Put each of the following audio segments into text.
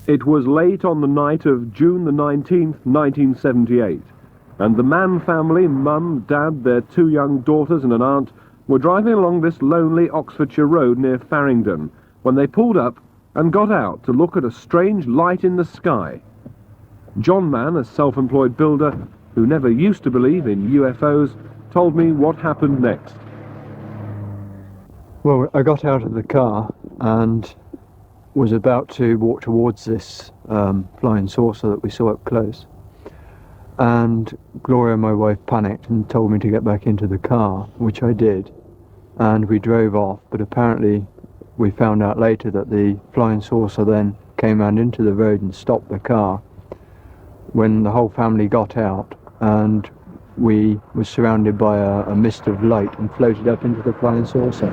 It was late on the night of June the 19th, 1978, and the Mann family, Mum, Dad, their 2 young daughters and an aunt, were driving along this lonely Oxfordshire road near Farringdon when they pulled up and got out to look at a strange light in the sky. John Mann, a self-employed builder who never used to believe in UFOs, told me what happened next. Well, I got out of the car and was about to walk towards this flying saucer that we saw up close. And Gloria, my wife, panicked and told me to get back into the car, which I did. And we drove off, but apparently we found out later that the flying saucer then came round into the road and stopped the car when the whole family got out, and we were surrounded by a mist of light and floated up into the flying saucer.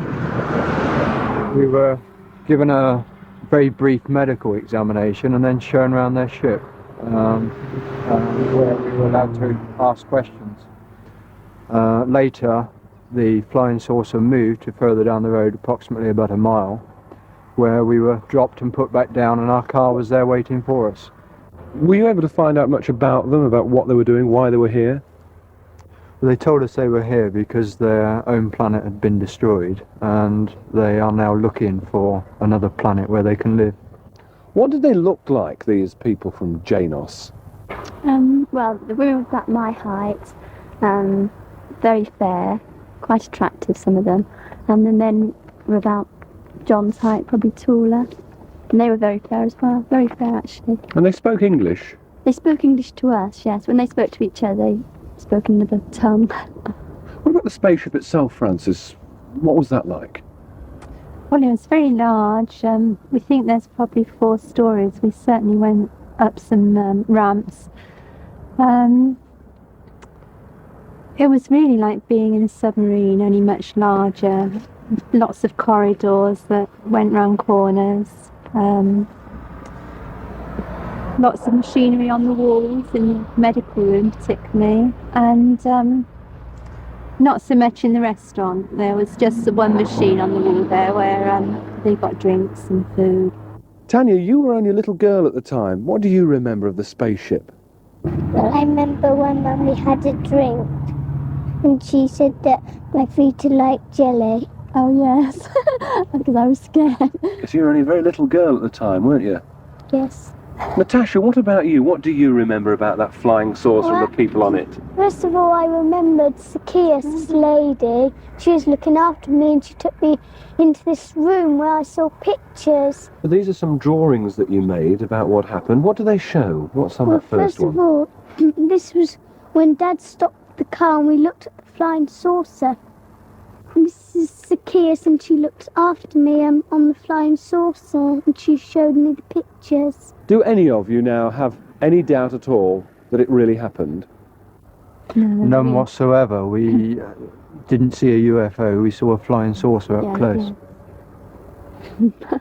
We were given a very brief medical examination and then shown around their ship, where we were allowed to ask questions. Later, the flying saucer moved to further down the road, approximately about a mile, where we were dropped and put back down, and our car was there waiting for us. Were you able to find out much about them, about what they were doing, why they were here? Well, they told us they were here because their own planet had been destroyed, and they are now looking for another planet where they can live. What did they look like, these people from Janos? Well, the women were about my height, very fair, quite attractive, some of them, and the men were about John's height, probably taller, and they were very fair as well, very fair actually. And they spoke English? They spoke English to us, yes. When they spoke to each other, they spoke another tongue. What about the spaceship itself, Francis? What was that like? Well, it was very large. We think there's probably 4 stories. We certainly went up some ramps. It was really like being in a submarine, only much larger. Lots of corridors that went round corners. Lots of machinery on the walls in the medical room particularly, and not so much in the restaurant. There was just the one machine on the wall there where they got drinks and food. Tanya, you were only a little girl at the time. What do you remember of the spaceship? Well, I remember when Mummy had a drink and she said that my feet are like jelly. Oh yes, because I was scared. Because you were only a very little girl at the time, weren't you? Yes. Natasha, what about you? What do you remember about that flying saucer and the people on it? First of all, I remembered Zacchaeus, this lady. She was looking after me and she took me into this room where I saw pictures. These are some drawings that you made about what happened. What do they show? What's on that first one? First of all, this was when Dad stopped the car and we looked at the flying saucer. This is Zacchaeus and she looked after me on the flying saucer and she showed me the pictures. Do any of you now have any doubt at all that it really happened? None whatsoever. We didn't see a UFO, we saw a flying saucer up close. Yeah.